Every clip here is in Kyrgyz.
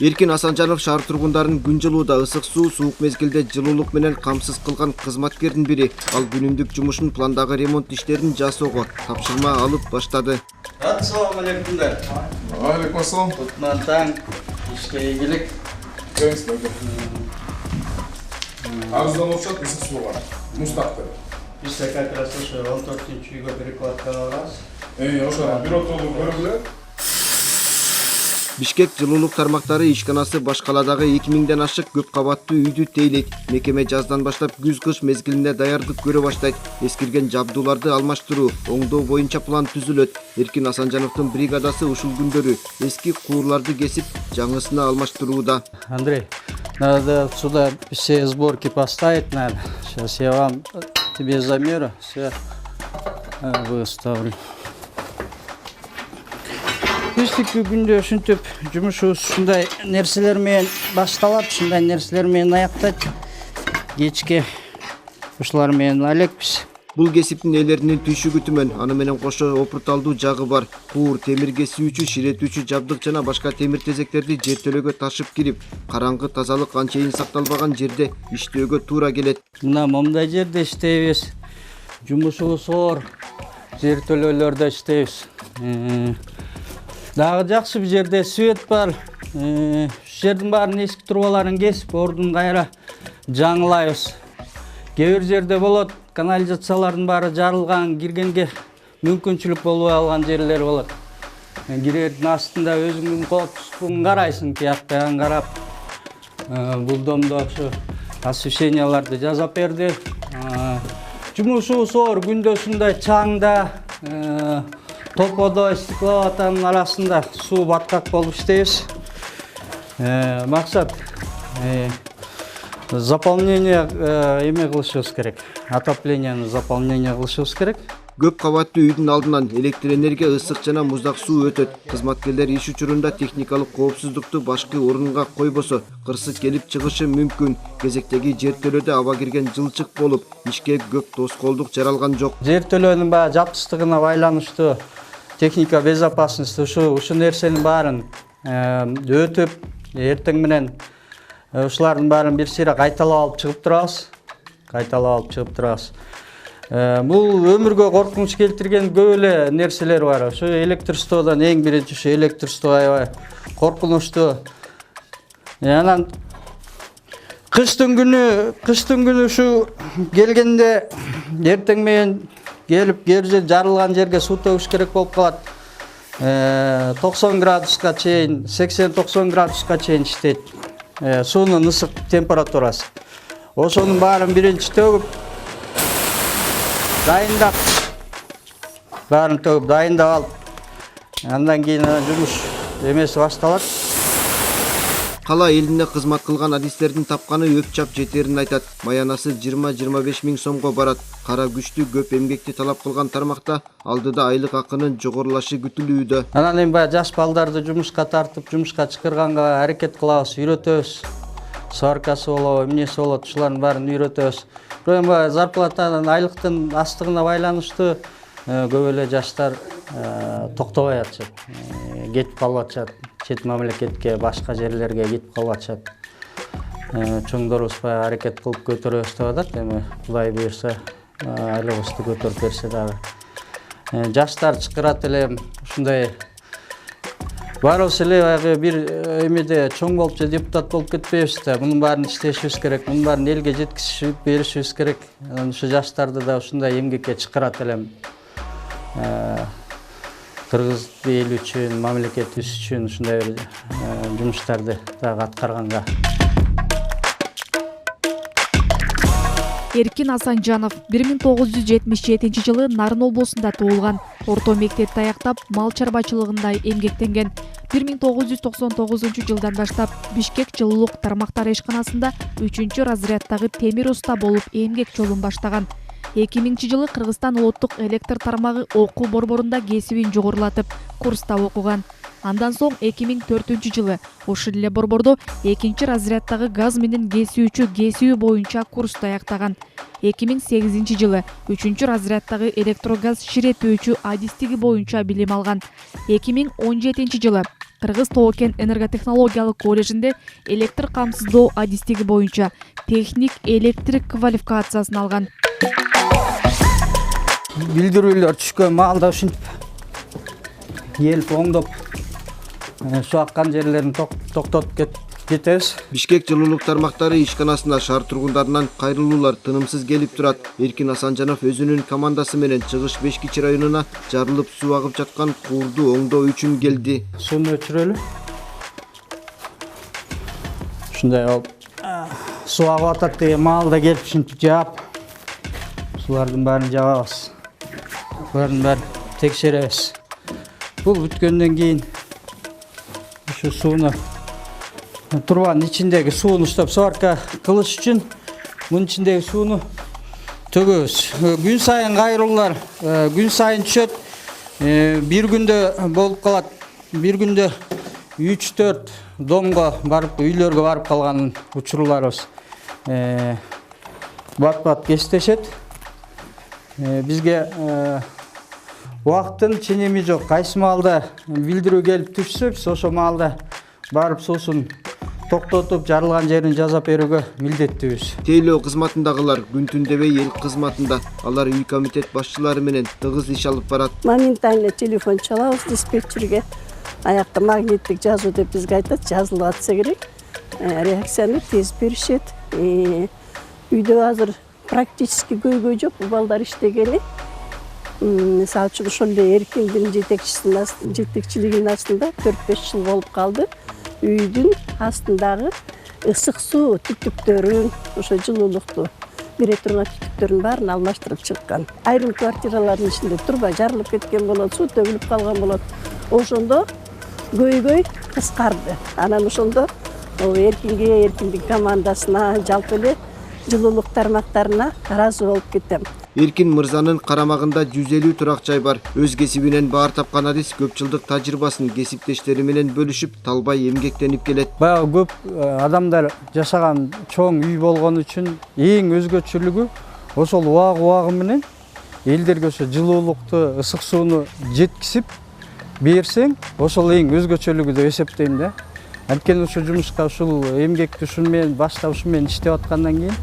Эркин Асанжанов шаар тургундарын күн жылууда ысык суу, суук мезгилде жылуулук менен камсыз кылган кызматкердин бири. Ал күнүмдүк жумушун пландагы ремонт иштерин жасоого тапшырма алып баштады. Assalamu alaikum. Alaikum assalam. Kutman taң, işe ilgilik. Arızdan okşat ısık su var. Mustaktır. Biz de как раз уже 14-cü үйгө перекладка алабыз. Ошо бир отолу көрүп эле. Бишкек жылуулук тармактары ишканасы баш каладагы 2000ден ашык көп кабаттуу үйдү тейлейт. Мекеме жаздан баштап күз-кыш мезгилинде даярдык көрө баштайт. Эскирген жабдууларды алмаштыруу, оңдоо боюнча план түзүлөт. Эркин Асанжановдун бригадасы ушул күндөрү эски куурларды кесип, жаңысына алмаштырууда. Андрей, надо сюда все сборки поставить надо. Сейчас я вам тебе замерю, все выставлю. Түштүккү күндө ушинтип жумушубуз ушундай нерселер менен башталат, ушундай нерселер менен аяктайт. Кечке ушулар менен элекпиз. Бул кесиптин ээлеринин түйшүгү түмөн, аны менен кошо опурталдуу жагы бар. Куур, темир кесүүчү, ширетүүчү жабдык жана башка темир тезектерди жертөлөгө ташып кирип, караңгы тазалык анчейин сакталбаган жерде иштөөгө туура келет. Мына момундай жерде иштейбиз. Жумушубуз оор. Жертөлөлөрдө иштейбиз. Дагы жакшы бир жерде свет бар. Ушул жердин баарын эски трубаларын кесип, ордун кайра жаңылайбыз. Кээ бир жерде болот, канализациялардын баары жарылган, киргенге мүмкүнчүлүк болбой алган жерлер болот. Кирердин астында өзүңдүн коопсуздугун карайсың, тияктан карап. Бул домдо ошо освещенияларды жасап берди. Жумушубуз оор, күндө ушундай чаңда, топодо, стекловатанын арасында суу баткак болуп иштейбиз. Максат заполнение эме кылышыбыз керек. Отоплениени заполнение кылышыбыз керек. Көп кабаттуу үйдүн алдынан электр энергия, ысык жана муздак суу өтөт. Кызматкерлер иш учурунда техникалык коопсуздукту башкы орунга койбосо, кырсык келип чыгышы мүмкүн. Кезектеги жертөлөдө аба кирген жылчык болуп, ишке көп тоскоолдук жаралган жок. Жертөлөнүн баягы жапсыздыгына байланыштуу техника безопасности ушу нерсенин баарын өтүп, эртең менен ушулардын баарын бир сыйра кайталап алып чыгып турабыз. Бул өмүргө коркунуч келтирген көп эле нерселер бар. Ошо электр стоодан эң биринчи ушу электр стоо аябай коркунучтуу. Анан кыштын күнү ушу келгенде эртең менен келип кээ бир жер жарылган жерге суу төгүш керек болуп калат. 90 градуска чейин, 80-90 градуска чейин иштейт. Суунун ысык температурасы. Ошонун баарын биринчи төгүп, дайындап алып, андан кийин жумуш эмеси башталат. Кала элине кызмат кылган адистердин тапканы өп-чап жетерин айтат. Маянасы 20-25 миң сомго барат. Кара күчтүү көп эмгекти талап кылган тармакта алдыда айлык акынын жогорулашы күтүлүүдө. Анан эми баягы жаш балдарды жумушка тартып, жумушка чакырганга аракет кылабыз, үйрөтөбүз. Сваркасы болобу, эмнеси болот, ушулардын баарын үйрөтөбүз. Бирок эми зарплатанын, айлыктын астыгына байланыштуу көп эле жаштар токтобой атышат. Кетип калып атышат. Чет мамлекетке, башка жерлерге кетип калып атышат. Чоңдорубуз баягы аракет кылып көтөрөбүз деп атат. Эми Кудай буйрса, айлыгыбызды көтөрүп берсе дагы. Жаштар чакырат эле ушундай барыбыз эле баягы бир эмеде чоң болуп же депутат болуп кетпейбиз да. Мунун баарын иштешибиз керек, мунун баарын элге жеткизип беришибиз керек. Ушу жаштарды да ушундай эмгекке чакырат элем. Кыргыз эли үчүн, мамлекетибиз үчүн ушундай бир жумуштарды дагы аткарганга. Эркин Асанжанов 1977 жылы Нарын облусунда туулган. Орто мектепти аяктап, мал чарбачылыгында эмгектенген. 1999 жылдан баштап Бишкек жылуулук тармактары ишканасында 3-разряддагы темир уста болуп эмгек жолун баштаган. 2000 жылы Кыргызстан улуттук электр тармагы окуу борборунда кесибин жогорулатып, курста окуган. Андан соң 2004 жылы ошол эле борбордо 2-разряддагы газ менен кесүү боюнча курсту аяктаган. 2008 жылы 3-разряддагы электрогаз ширетүүчү адистиги боюнча билим алган. 2017 жылы Кыргыз Тоо Кен энерготехнологиялык колледжинде электр камсыздоо адистиги боюнча техник электрик квалификациясын алган. Билдирүүлөр түшкөн маалда ушинтип келип оңдоп суу аккан жерлерин токтотуп кетебиз. Бишкек жылуулук тармактары ишканасына шаар тургундарынан кайрылуулар тынымсыз келип турат. Эркин Асанжанов өзүнүн командасы менен Чыгыш Бешкичи районуна жарылып суу агып жаткан куурду оңдоо үчүн келди. Сууну өчүрөлү. Ушундай алып суу агып атат деген маалда келип ушинтип жаап сулардын баарын жабабыз. Булардын баарын текшеребиз. Бул бүткөндөн кийин ушу сууну турбанын ичиндеги сууну уштап сварка кылыш үчүн мунун ичиндеги сууну төгөбүз. Күн сайын кайрылуулар күн сайын түшөт. Бир күндө болуп калат. Бир күндө 3-4 домго барып, үйлөргө барып калган учурларыбыз бат-бат кестешет. Бизге убакыттын ченеми жок. Кайсы маалда билдирүү келип түшсө, биз ошо маалда барып суусун токтотуп, жарылган жерин жазап берүүгө милдеттүүбүз. Тейлөө кызматындагылар күн түн дебей эл кызматында. Алар үй комитет башчылары менен тыгыз иш алып барат. Моментально телефон чалабыз диспетчерге. Аякта магниттик жазуу деп бизге айтат, жазылып атса керек. Реакцияны тез беришет. Үйдө азыр практически көйгөй жок, балдар иштегени. Мисалы үчүн ошондой Эркиндин жетекчилигинин астында 4-5 жыл болуп калды. Үйдүн астындагы ысык суу түтүктөрүн, ошо жылуулукту бере турган түтүктөрдүн баарын алмаштырып чыккан. Айрым квартиралардын ичинде турба жарылып кеткен болот, суу төгүлүп калган болот. Ошондо көйгөй кыскарды. Анан ошондо Эркинге, Эркиндин командасына, жалпы эле жылуулук тармактарына ыраазы болуп кетем. Эркин мырзанын карамагында 150 турак жай бар. Өз кесибинен баар тапкан адис көп жылдык тажрыйбасын кесиптештери менен бөлүшүп, талбай эмгектенип келет. Баягы көп адамдар жашаган чоң үй болгон үчүн эң өзгөчөлүгү ошол убагы менен элдерге ошо жылуулукту, ысык сууну жеткизип берсең, ошол эң өзгөчөлүгү деп эсептейм да. Анткени ошо жумушка ушул эмгекти ушун менен баштап ушун менен иштеп аткандан кийин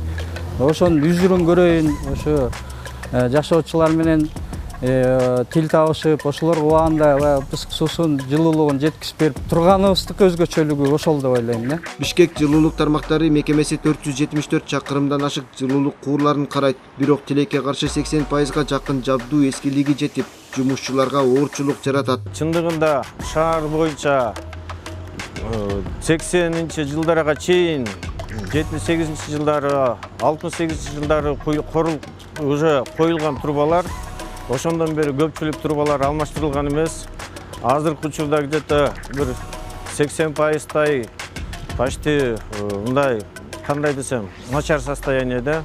ошонун үзүрүн көрөйүн, ошо жашоочулар менен тил табышып, ошолорго убагында ысык суусун, жылуулугун жеткизип берип турганыбыздыкы өзгөчөлүгү ошол деп ойлойм да. Бишкек жылуулук тармактары мекемеси 474 чакырымдан ашык жылуулук куурларын карайт. Бирок тилекке каршы 80%га жакын жабдуу эскилиги жетип, жумушчуларга оорчулук жаратат. Чындыгында шаар боюнча 80-нчи жылдарга чейин 78-нчи жылдары, 68-нчи жылдары уже коюлган турбалар, ошондон бери көпчүлүк турбалар алмаштырылган эмес. Азыркы учурда где-то бир 80%тай почти мындай кандай десем, начар состояниеде.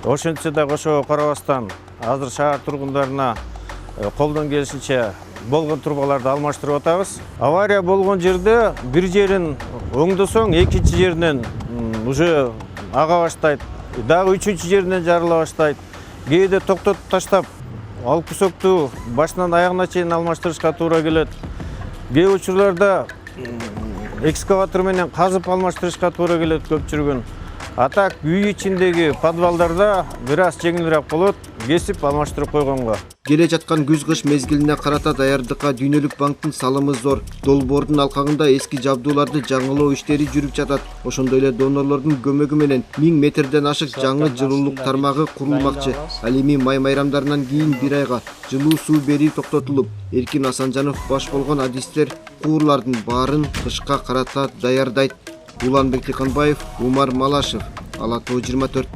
Ошентсе дагы ошого карабастан азыр шаар тургундарына колдон келишинче болгон турбаларды алмаштырып атабыз. Авария болгон жерде бир жерин оңдосоң, экинчи жеринен уже ага баштайт. Дагы үчүнчү жеринен жарыла баштайт. Кээде токтотуп таштап, ал күсөктү башынан аягына чейин алмаштырышка туура келет. Кээ учурларда экскаватор менен казып алмаштырышка туура келет көпчүлүгүн. А так үй ичиндеги подвалдарда бир аз жеңилирээк болот, кесип алмаштырып койгонго. Келе жаткан күз-кыш мезгилине карата даярдыкка Дүйнөлүк банктын салымы зор. Долбоордун алкагында эски жабдууларды жаңылоо иштери жүрүп жатат. Ошондой эле донорлордун көмөгү менен 1000 метрден ашык жаңы жылуулук тармагы курулмакчы. Ал эми май майрамдарынан кийин бир айга жылуу суу берүү токтотулуп, Эркин Асанжанов баш болгон адистер куурлардын баарын кышка карата даярдайт. Уланбек Тиканбаев, Умар Малашев, Ала Тоо 24.